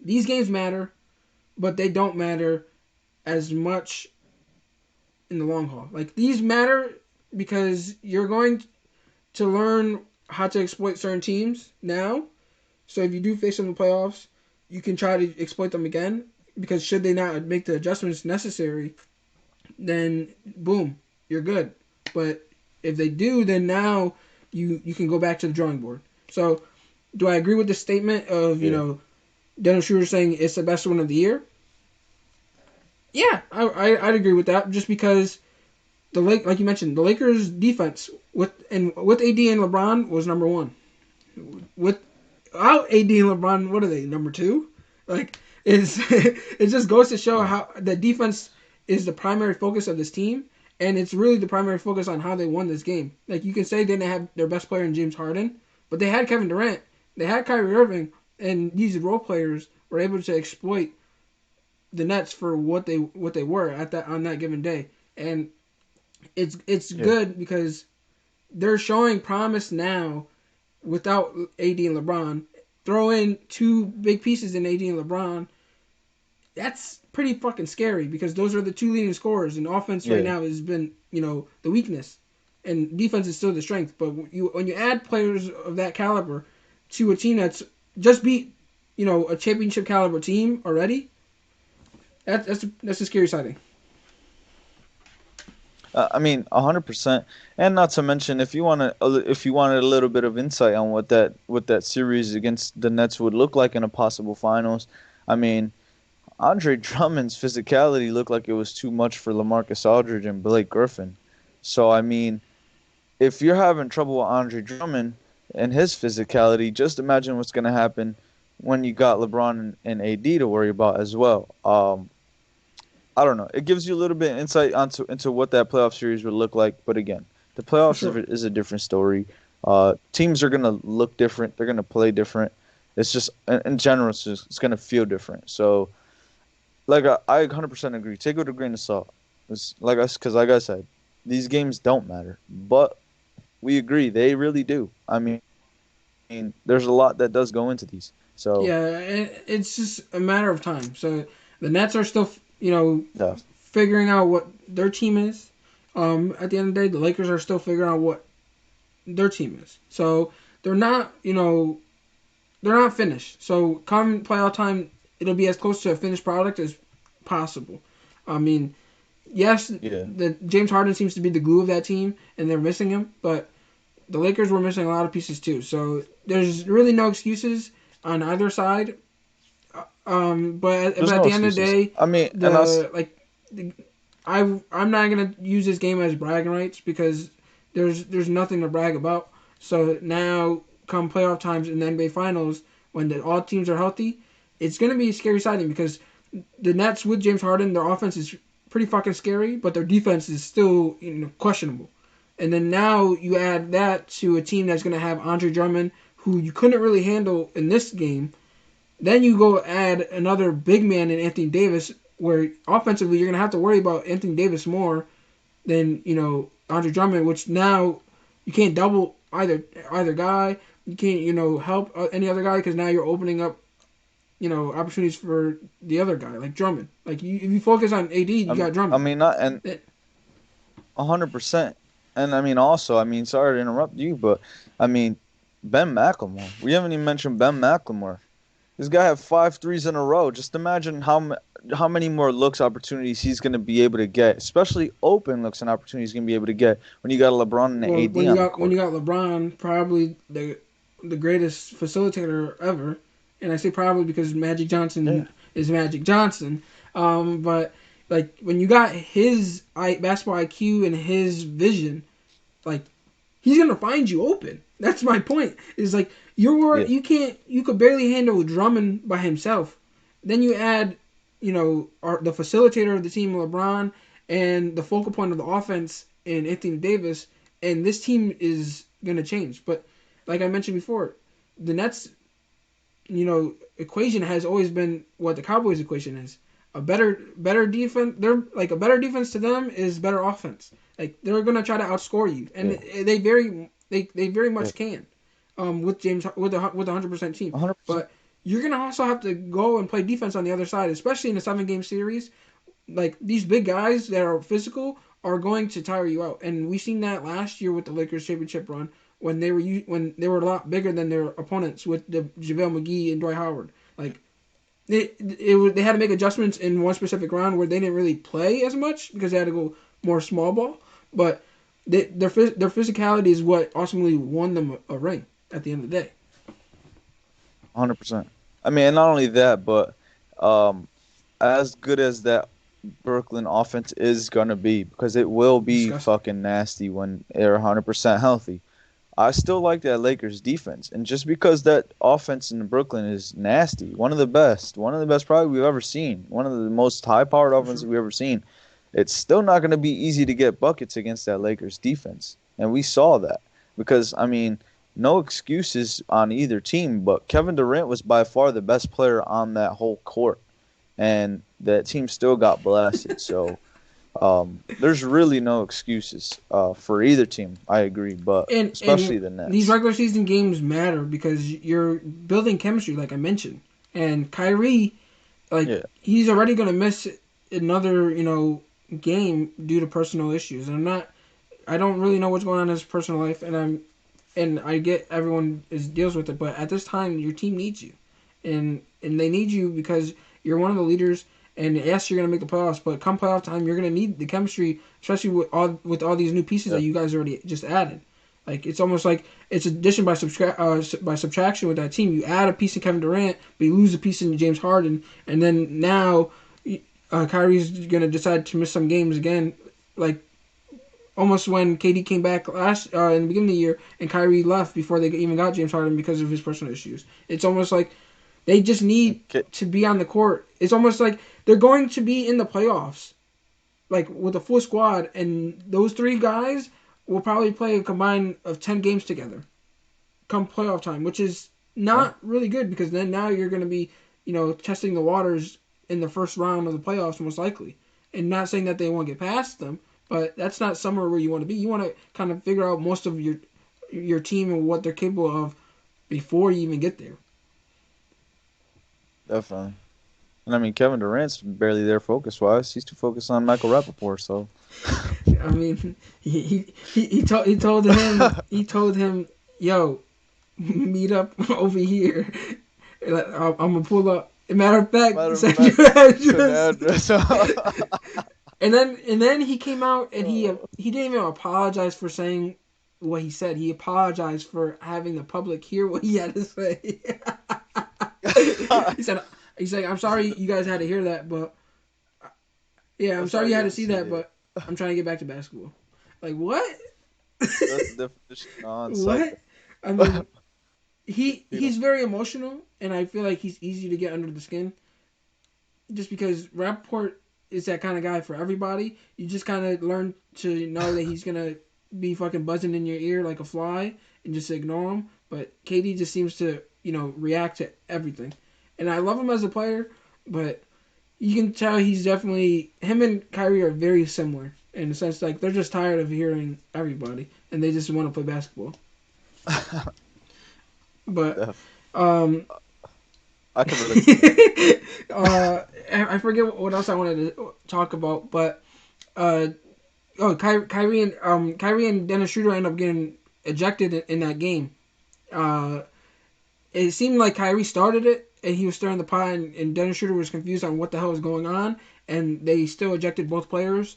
these games matter, but they don't matter as much in the long haul. Like, these matter because you're going to learn how to exploit certain teams now. So if you do face them in the playoffs, you can try to exploit them again. Because should they not make the adjustments necessary, then boom, you're good. But if they do, then now you can go back to the drawing board. So do I agree with the statement of, Dennis Schroeder saying it's the best one of the year? Yeah, I'd agree with that just because like you mentioned, the Lakers defense with AD and LeBron was number one. Without AD and LeBron, what are they, number two? Like, it just goes to show how the defense is the primary focus of this team, and it's really the primary focus on how they won this game. Like, you can say they didn't have their best player in James Harden, but they had Kevin Durant, they had Kyrie Irving, and these role players were able to exploit the Nets for what they were on that given day, and it's good because they're showing promise now without AD and LeBron. Throw in two big pieces in AD and LeBron, that's pretty fucking scary because those are the two leading scorers, and offense right now has been, the weakness, and defense is still the strength. But when you add players of that caliber to a team that's just beat, a championship caliber team already, That's a scary sighting. I mean, 100%, and not to mention, if you wanted a little bit of insight on what that series against the Nets would look like in a possible finals, I mean, Andre Drummond's physicality looked like it was too much for LaMarcus Aldridge and Blake Griffin. So I mean, if you're having trouble with Andre Drummond and his physicality, just imagine what's going to happen when you got LeBron and AD to worry about as well. I don't know. It gives you a little bit of insight into what that playoff series would look like. But again, the For playoffs sure. is a different story. Teams are going to look different. They're going to play different. It's just, in general, it's going to feel different. So, like, I 100% agree. Take it with a grain of salt. Because like I said, these games don't matter. But we agree. They really do. I mean, there's a lot that does go into these. So, Yeah, it's just a matter of time. So the Nets are still, yeah. figuring out what their team is. At the end of the day, the Lakers are still figuring out what their team is. So they're not, they're not finished. So come playoff time, it'll be as close to a finished product as possible. I mean, yes, Yeah. the James Harden seems to be the glue of that team, and they're missing him, but the Lakers were missing a lot of pieces too. So there's really no excuses on either side. But There's at no the end of the excuses. day, I mean, and us. the like, the, I'm not gonna use this game as bragging rights because there's nothing to brag about. So now come playoff times in the NBA Finals when all teams are healthy, it's gonna be a scary sighting because the Nets with James Harden, their offense is pretty fucking scary, but their defense is still questionable. And then now you add that to a team that's gonna have Andre Drummond, who you couldn't really handle in this game. Then you go add another big man in Anthony Davis, where offensively you're gonna have to worry about Anthony Davis more than Andre Drummond, which now you can't double either guy. You can't help any other guy because now you're opening up opportunities for the other guy like Drummond. Like if you focus on AD, you got I Drummond. mean, not and 100%. And I mean, also, I mean, sorry to interrupt you, but I mean, Ben McLemore. We haven't even mentioned Ben McLemore. This guy had 5 threes in a row. Just imagine how many more looks opportunities he's going to be able to get, especially open looks and opportunities he's going to be able to get when you got LeBron and Well, AD on the when court. you got LeBron, probably the greatest facilitator ever, and I say probably because Magic Yeah, Johnson is Magic Johnson. But like when you got his basketball IQ and his vision, like he's gonna find you open. That's my point. Is like yeah, you could barely handle Drummond by himself. Then you add, the facilitator of the team, LeBron, and the focal point of the offense in Anthony Davis, and this team is gonna change. But like I mentioned before, the Nets, equation has always been what the Cowboys equation is. A better defense. They're like a better defense to them is better offense. Like they're gonna try to outscore you, and yeah, they very yeah. much can. With James with a 100% team, 100%. but you're gonna also have to go and play defense on the other side, especially in a 7 game series. Like these big guys that are physical are going to tire you out, and we seen that last year with the Lakers championship run when when they were a lot bigger than their opponents with the JaVale McGee and Dwight Howard. Like they had to make adjustments in one specific round where they didn't really play as much because they had to go more small ball. But their physicality is what ultimately won them a ring at the end of the day. 100%. I mean, and not only that, but um, as good as that Brooklyn offense is gonna be, because it will be Disgusting. fucking nasty when they're 100% healthy. I still like that Lakers defense, and just because that offense in Brooklyn is nasty, one of the best probably we've ever seen, one of the most high-powered For offenses sure. we've ever seen. It's still not going to be easy to get buckets against that Lakers defense, and we saw that because I mean, no excuses on either team, but Kevin Durant was by far the best player on that whole court, and that team still got blasted. So. There's really no excuses for either team. I agree, but And especially the these Nets. regular season games matter because you're building chemistry, like I mentioned. And Kyrie, like Yeah, he's already gonna miss another game due to personal issues. I don't really know what's going on in his personal life, and I get everyone deals with it, but at this time your team needs you, and they need you because you're one of the leaders, And yes, you're gonna make the playoffs, but come playoff time, you're gonna need the chemistry, especially with all these new pieces Yeah. that you guys already just added. Like it's almost like it's addition by subtraction with that team. You add a piece in Kevin Durant, but you lose a piece in James Harden, and then now Kyrie's gonna decide to miss some games again, like almost when KD came back last in the beginning of the year, and Kyrie left before they even got James Harden because of his personal issues. It's almost like they just need Okay. to be on the court. It's almost like they're going to be in the playoffs, like with a full squad, and those three guys will probably play a combined of 10 games together come playoff time, which is Yeah. not really good because then now you're going to be, testing the waters in the first round of the playoffs most likely. And not saying that they won't get past them, but that's not somewhere where you want to be. You want to kind of figure out most of your team and what they're capable of before you even get there. Definitely. And I mean, Kevin Durant's barely there focus-wise. He's too focused on Michael Rappaport, so. I mean, he told him, yo, meet up over here. I'm gonna pull up. Matter of fact, Matter of send fact, your it's an address. address. And then he came out and he didn't even apologize for saying what he said. He apologized for having the public hear what he had to say. he said he's like, I'm sorry you guys had to hear that, but yeah, I'm sorry you had to see that, but I'm trying to get back to basketball. Like what? That's the definition of What? on-cycle. I mean, he's very emotional, and I feel like he's easy to get under the skin. Just because Rappaport is that kind of guy for everybody, you just kind of learn to know that he's gonna be fucking buzzing in your ear like a fly, and just ignore him. But KD just seems to react to everything, and I love him as a player, but you can tell he's definitely him and Kyrie are very similar in the sense like they're just tired of hearing everybody, and they just want to play basketball. But I can relate. I forget what else I wanted to talk about, but Kyrie and Dennis Schroeder end up getting ejected in that game. It seemed like Kyrie started it and he was stirring the pot, and Dennis Schroeder was confused on what the hell was going on, and they still ejected both players.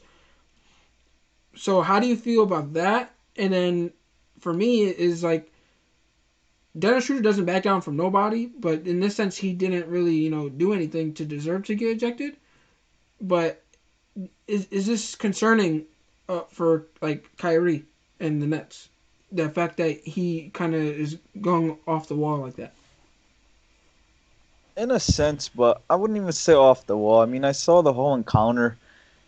So how do you feel about that? And then for me, it is like Dennis Schroeder doesn't back down from nobody, but in this sense, he didn't really, do anything to deserve to get ejected. But is this concerning for like Kyrie and the Nets? The fact that he kind of is going off the wall like that. In a sense, but I wouldn't even say off the wall. I mean, I saw the whole encounter,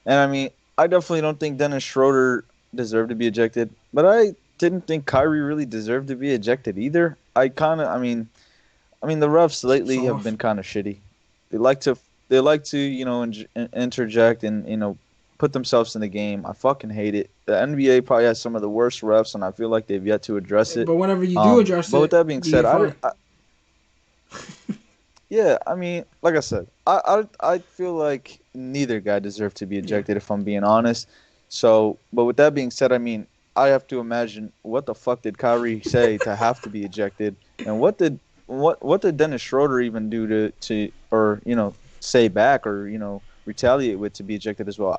and I mean, I definitely don't think Dennis Schroeder deserved to be ejected, but I didn't think Kyrie really deserved to be ejected either. I mean, the refs lately have been kind of shitty. They like to, interject and put themselves in the game. I fucking hate it. The NBA probably has some of the worst refs, and I feel like they've yet to address it. But whenever you do address it, but with that being said, I yeah, I mean, like I said, I feel like neither guy deserved to be ejected, if I'm being honest. So, but with that being said, I mean, I have to imagine what the fuck did Kyrie say to have to be ejected, and what did Dennis Schroeder even do to or say back or retaliate with to be ejected as well?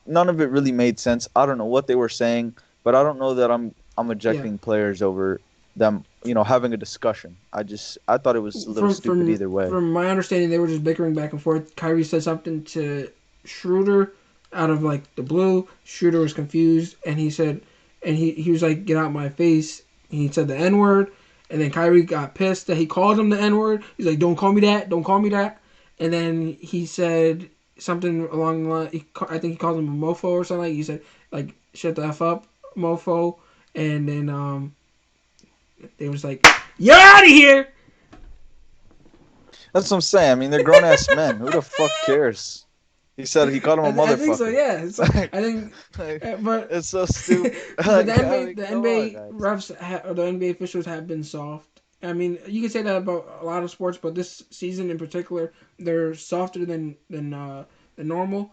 None of it really made sense. I don't know what they were saying, but I don't know that I'm ejecting players over them having a discussion. I thought it was a little stupid either way. From my understanding, they were just bickering back and forth. Kyrie said something to Schroeder out of like the blue. Schroeder was confused, and he said, and he was like, "Get out my face." And he said the N word, and then Kyrie got pissed that he called him the N word. He's like, "Don't call me that. Don't call me that." And then he said something along the line. I think he called him a mofo or something. He said like, "Shut the f up, mofo." And then they was like, "You're out of here." That's what I'm saying. I mean, they're grown ass men. Who the fuck cares? He said he called him a motherfucker. I think so. Yeah. I think, but it's so stupid. But the NBA refs or the NBA officials have been soft. I mean, you can say that about a lot of sports, but this season in particular, they're softer than normal,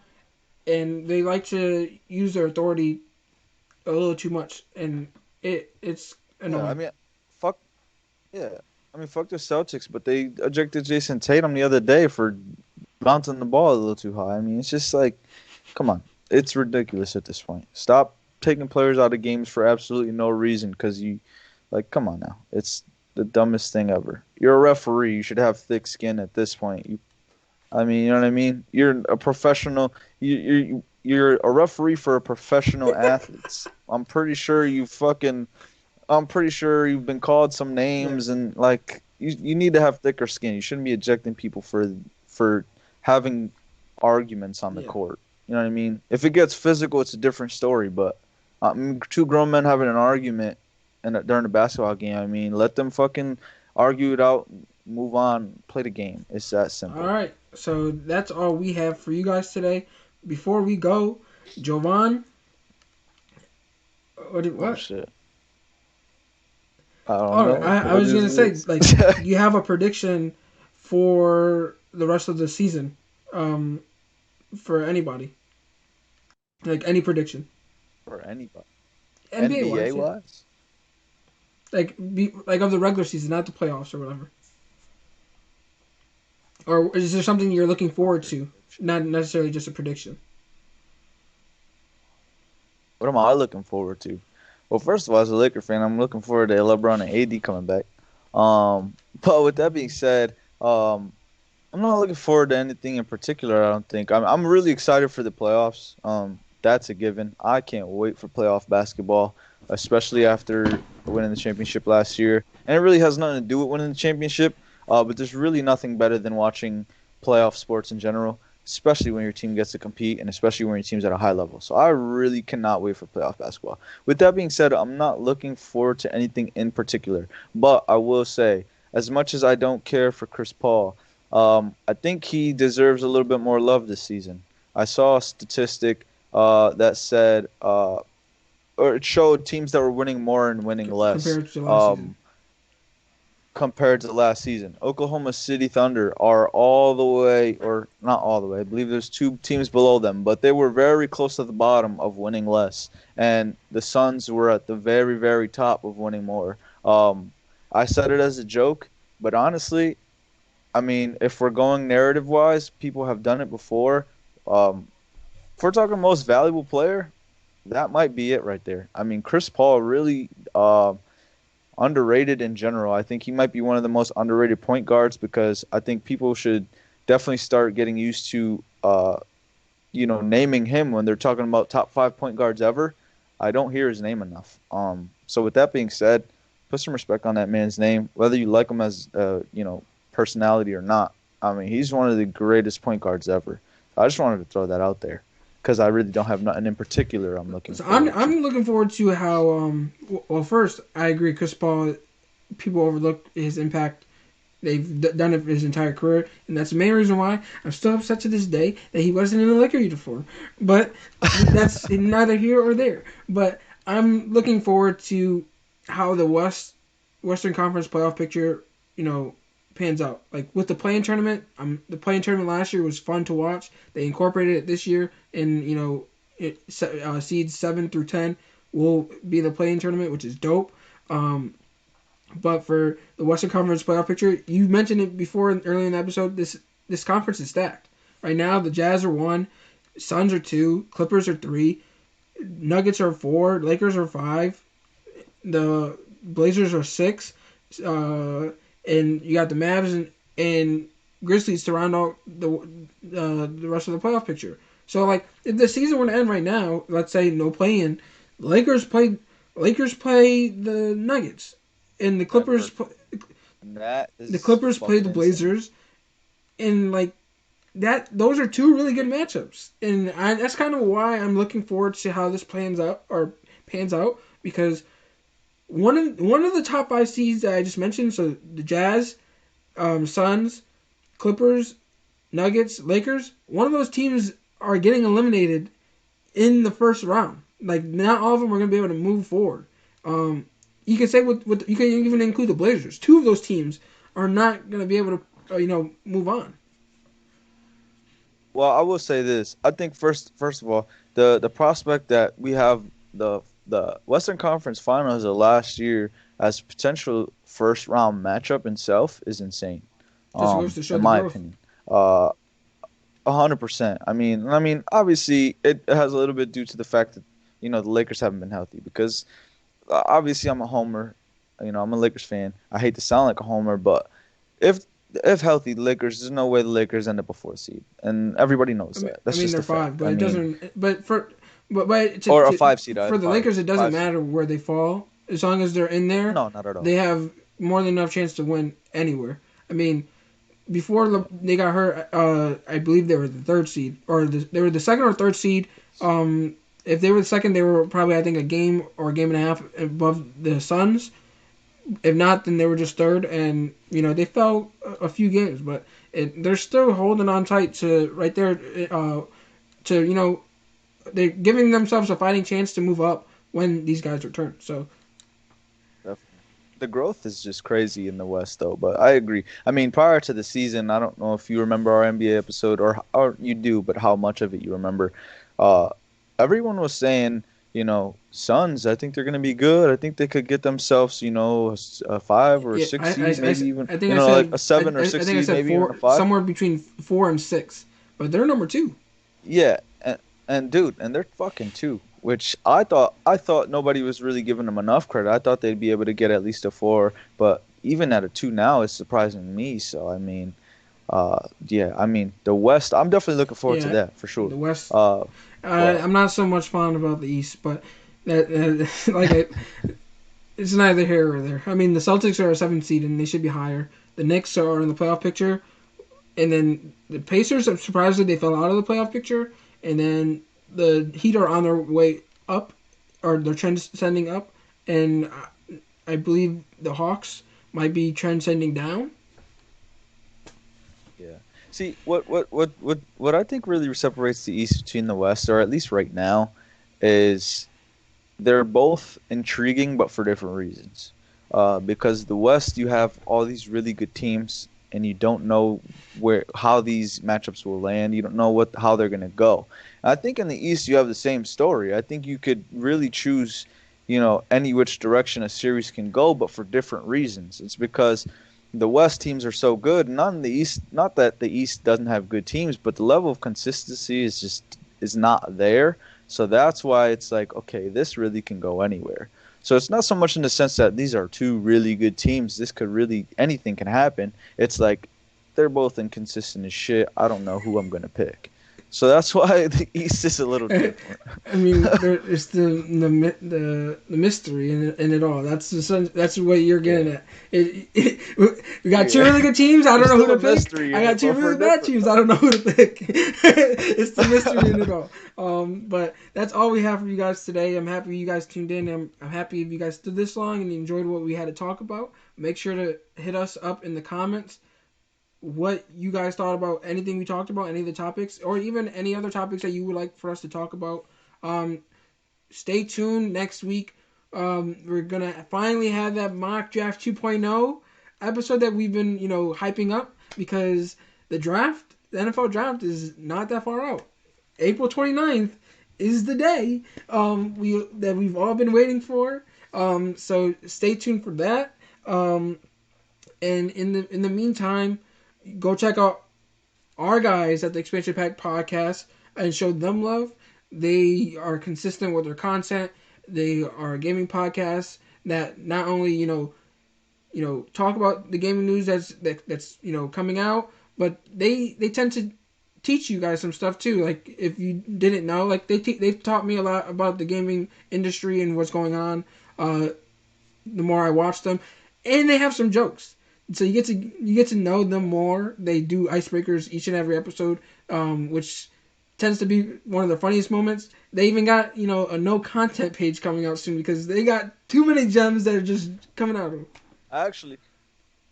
and they like to use their authority a little too much, and it's annoying. Yeah, I mean, fuck. Yeah, I mean, fuck the Celtics, but they ejected Jason Tatum the other day for bouncing the ball a little too high. I mean, it's just like, come on, it's ridiculous at this point. Stop taking players out of games for absolutely no reason because you, like, come on now, it's the dumbest thing ever. You're a referee. You should have thick skin at this point. I mean, you know what I mean? You're a professional. You're a referee for a professional athletes. I'm pretty sure you've been called some Yeah. names and like you need to have thicker skin. You shouldn't be ejecting people for having arguments on the Yeah. court. You know what I mean? If it gets physical, it's a different story. But two grown men having an argument during a basketball game. I mean, let them fucking argue it out, move on, play the game. It's that All simple. right. So that's all we have for you guys today. Before we go, Jovan, Oh what? shit. I don't Oh, know. I What was is gonna say, this? like, you have a prediction for the rest of the season, um, for anybody, like any prediction, For anybody. NBA NBA wise, yeah, wise? like of the regular season, not the playoffs or whatever. Or is there something you're looking forward to, not necessarily just a prediction? What am I looking forward to? Well, first of all, as a Laker fan, I'm looking forward to LeBron and AD coming back. But with that being said, I'm not looking forward to anything in particular. I don't think. I'm really excited for the playoffs. That's a given. I can't wait for playoff basketball, especially after winning the championship last year. And it really has nothing to do with winning the championship. But there's really nothing better than watching playoff sports in general, especially when your team gets to compete and especially when your team's at a high level. So I really cannot wait for playoff basketball. With that being said, I'm not looking forward to anything in particular. But I will say, as much as I don't care for Chris Paul, I think he deserves a little bit more love this season. I saw a statistic that said, or it showed teams that were winning more and winning less. Compared to last season. Um, Compared to last season. Oklahoma City Thunder are all the way, or not all the way, I believe there's two teams below them, but they were very close to the bottom of winning less. And the Suns were at the very, very top of winning more. I said it as a joke, but honestly, I mean, if we're going narrative wise, people have done it before. If we're talking most valuable player, that might be it right there. I mean, Chris Paul really underrated in general. I think he might be one of the most underrated point guards because I think people should definitely start getting used to, naming him when they're talking about top 5 point guards ever. I don't hear his name enough. So with that being said, put some respect on that man's name, whether you like him as, personality or not. I mean, he's one of the greatest point guards ever. I just wanted to throw that out there because I really don't have nothing in particular I'm looking So forward to. I'm looking forward to how well, first I agree Chris Paul, people overlook his impact. They've done it his entire career, and that's the main reason why I'm still upset to this day that he wasn't in the Laker uniform. But that's neither here or there. But I'm looking forward to how the Western Conference playoff picture, pans out. Like with the play-in tournament, the play-in tournament last year was fun to watch. They incorporated it this year, and seeds 7 through 10 will be the play-in tournament, which is dope. But for the Western Conference playoff picture, you mentioned it before earlier in the episode. This conference is stacked. Right now, the Jazz are 1, Suns are 2, Clippers are 3, Nuggets are 4, Lakers are 5, the Blazers are 6, and you got the Mavs and Grizzlies to round out the rest of the playoff picture. So like, if the season were to end right now, let's say no play-in, Lakers play the Nuggets, and the Clippers That the is Clippers play fucking the insane. Blazers, and like that, those are two really good matchups, and that's kind of why I'm looking forward to how this pans out because one of the top 5 seeds that I just mentioned, so the Jazz, Suns, Clippers, Nuggets, Lakers, one of those teams are getting eliminated in the first round. Like not all of them are going to be able to move forward. You can say with you can even include the Blazers. 2 of those teams are not going to be able to move on. Well, I will say this. I think first of all, the prospect that we have the Western Conference Finals of last year as potential first round matchup itself is insane. Just goes to show In the my growth. opinion. Uh, 100%. I mean, obviously, it has a little bit due to the fact that the Lakers haven't been healthy. Because obviously, I'm a homer. I'm a Lakers fan. I hate to sound like a homer, but if if healthy, the Lakers, there's no way the Lakers end up a 4th seed, and everybody knows that. I That's mean just they're a five, fact. but I it mean, doesn't. But or a 5 seed. I for the Lakers, it apologize. doesn't 5 seed. matter where they fall. As long as they're in there, No, not at all. they have more than enough chance to win anywhere. I mean, before Yeah. they got hurt, I believe they were the 3rd seed, or they were the 2nd or 3rd seed. If they were the second, they were probably, I think, a game or a game and a half above the Suns. If not, then they were just third, and they fell a few games, but they're still holding on tight to right there. To they're giving themselves a fighting chance to move up when these guys return. So Definitely. The growth is just crazy in the West, though. But I agree. I mean, prior to the season, I don't know if you remember our NBA episode, or you do, but how much of it you remember. Uh, Everyone was saying, Suns, I think they're going to be good. I think they could get themselves, a 5 or 6 seed, maybe even, I think I like said a 7 or I 6 think I seed, said maybe even a four, 5. somewhere between 4 and 6, but they're number 2. Yeah, and dude, and they're fucking too. Which I thought nobody was really giving them enough credit. I thought they'd be able to get at least a 4, but even at a 2 now is surprising me. So I mean, yeah, I mean the West. I'm definitely looking forward to Yeah, that for sure. the West. Uh, but I'm not so much fond about the East, but it's neither here or there. I mean, the Celtics are a 7th seed and they should be higher. The Knicks are in the playoff picture, and then the Pacers, surprisingly, they fell out of the playoff picture, and then the Heat are on their way up, or they're trending up, and I believe the Hawks might be trending down. yeah, see what I think really separates the East between the West, or at least right now, is they're both intriguing, but for different reasons. Because the West, you have all these really good teams, and you don't know how these matchups will land. You don't know how they're going to go. And I think in the East, you have the same story. I think you could really choose, any which direction a series can go, but for different reasons. It's because the West teams are so good, not in the East. Not that the East doesn't have good teams, but the level of consistency is not there. So that's why it's like, okay, this really can go anywhere. So it's not so much in the sense that these are two really good teams. This could really, anything can happen. It's like they're both inconsistent as shit. I don't know who I'm going to pick. So that's why the East is a little different. I mean, it's the mystery in it all. That's what you're getting at. We got two really good teams. I don't know who to pick. I got two really bad teams. I don't know who to pick. It's the mystery in it all. But that's all we have for you guys today. I'm happy you guys tuned in. I'm happy if you guys stood this long and you enjoyed what we had to talk about. Make sure to hit us up in the comments what you guys thought about anything we talked about, any of the topics, or even any other topics that you would like for us to talk about. Stay tuned next week. We're gonna finally have that mock draft 2.0 episode that we've been, hyping up, because the NFL draft is not that far out. April 29th is the day we've all been waiting for. So stay tuned for that. And in the meantime, go check out our guys at the Expansion Pack Podcast and show them love. They are consistent with their content. They are a gaming podcast that not only talk about the gaming news that's coming out, but they tend to teach you guys some stuff too. Like, if you didn't know, like they've taught me a lot about the gaming industry and what's going on. The more I watch them, and they have some jokes. So you get to know them more. They do icebreakers each and every episode, which tends to be one of the funniest moments. They even got a no content page coming out soon, because they got too many gems that are just coming out of them. Actually,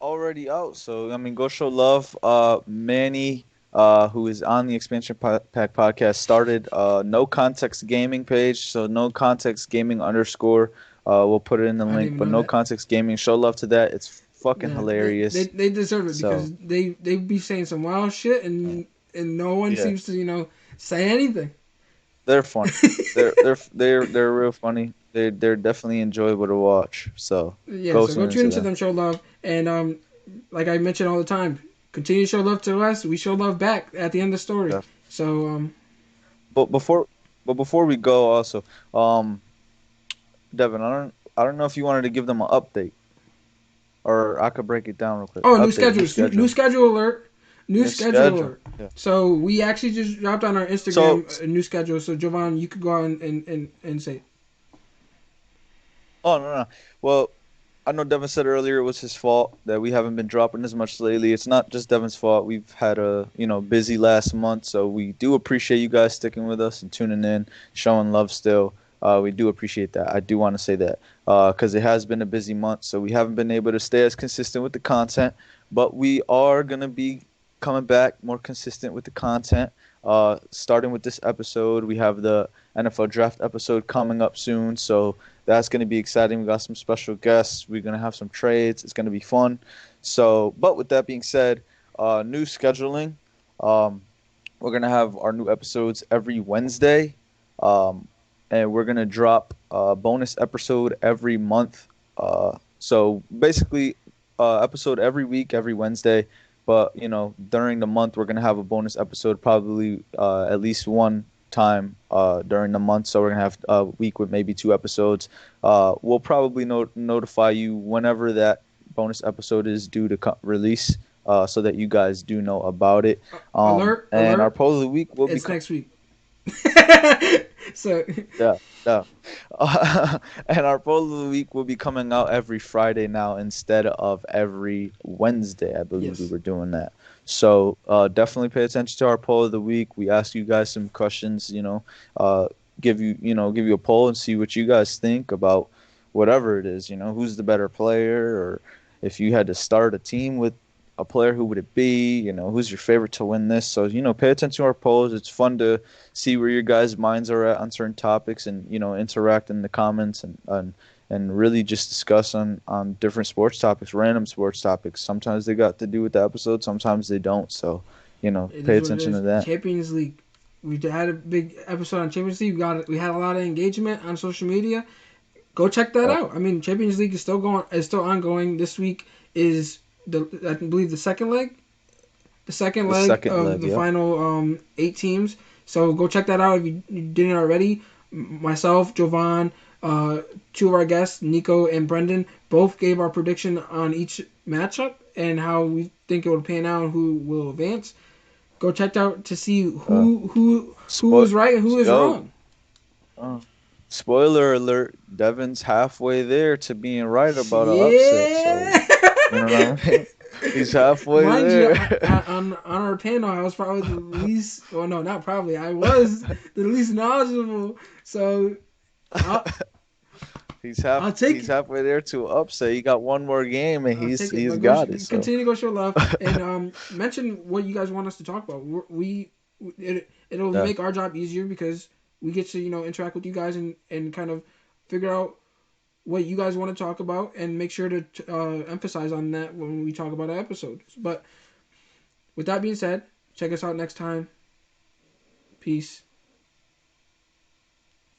already out. So I mean, go show love. Manny, who is on the Expansion Pack podcast, started No Context Gaming page. So No Context Gaming _ we'll put it in the link. But No Context Gaming, show love to that. It's fucking hilarious. They deserve it, because they be saying some wild shit, and no one seems to say anything. They're funny. they're real funny. They're definitely enjoyable to watch. So go tune into them, show love, and like I mention all the time, continue to show love to us. We show love back at the end of the story. Yeah. So, But before we go, also, um, Devin, I don't know if you wanted to give them an update, or I could break it down real quick. oh, new Update, new schedules, new schedule, schedule alert. New new schedule schedule. alert. Yeah. So we actually just dropped on our So, Instagram a new schedule. So Jovan, you could go on and say. oh no, no. Well, I know Devin said earlier it was his fault that we haven't been dropping as much lately. It's not just Devin's fault. We've had a busy last month, so we do appreciate you guys sticking with us and tuning in, showing love still. We do appreciate that. I do want to say that because it has been a busy month, so we haven't been able to stay as consistent with the content. But we are gonna be coming back more consistent with the content. Starting with this episode, we have the NFL draft episode coming up soon, so that's going to be exciting. We got some special guests. We're going to have some trades. It's going to be fun. So, but with that being said, new scheduling. We're going to have our new episodes every Wednesday. And we're going to drop a bonus episode every month. So basically, episode every week, every Wednesday. But, during the month, we're going to have a bonus episode probably at least one time during the month. So we're going to have a week with maybe 2 episodes. We'll probably notify you whenever that bonus episode is due to release so that you guys do know about it. Alert! And Alert! our poll of the week will It's be next week. So yeah, yeah. And our poll of the week will be coming out every Friday now instead of every Wednesday. I believe we Yes. were doing that. So definitely pay attention to our poll of the week. We ask you guys some questions, give you a poll and see what you guys think about whatever it is, who's the better player, or if you had to start a team with a player, who would it be? Who's your favorite to win this? So, pay attention to our polls. It's fun to see where your guys' minds are at on certain topics and, interact in the comments and really just discuss on different sports topics, random sports topics. Sometimes they got to do with the episode, sometimes they don't. So, it pay is what it attention is. to that. Champions League. We had a big episode on Champions League. We had a lot of engagement on social media. Go check that out. I mean, Champions League is still ongoing. This week is I believe the second leg. The second The leg second of leg, the yeah. final 8 teams. So go check that out if you didn't already. Myself, Jovan, 2 of our guests, Nico and Brendan, both gave our prediction on each matchup and how we think it will pan out and who will advance. Go check out to see who is right and who is wrong. Spoiler alert, Devin's halfway there to being right about an Yeah. upset. So, you know what I mean? He's halfway Mind there. you, on our panel, I was probably the least. Well, no, not probably. I was the least knowledgeable. So He's take halfway there to an upset. He got one more game and he's but got it. So. Continue to go show love and mention what you guys want us to talk about. It'll make our job easier because we get to interact with you guys and kind of figure out what you guys want to talk about and make sure to emphasize on that when we talk about our episodes. But with that being said, check us out next time. Peace.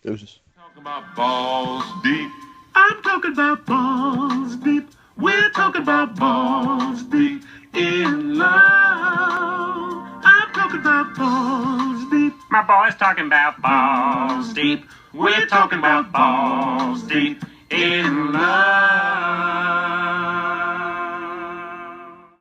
Deuces. Talking about balls deep. I'm talking about balls deep. We're talking about balls deep in love. I'm talking about balls deep. My boy's talking about balls deep. We're talking about balls deep in love.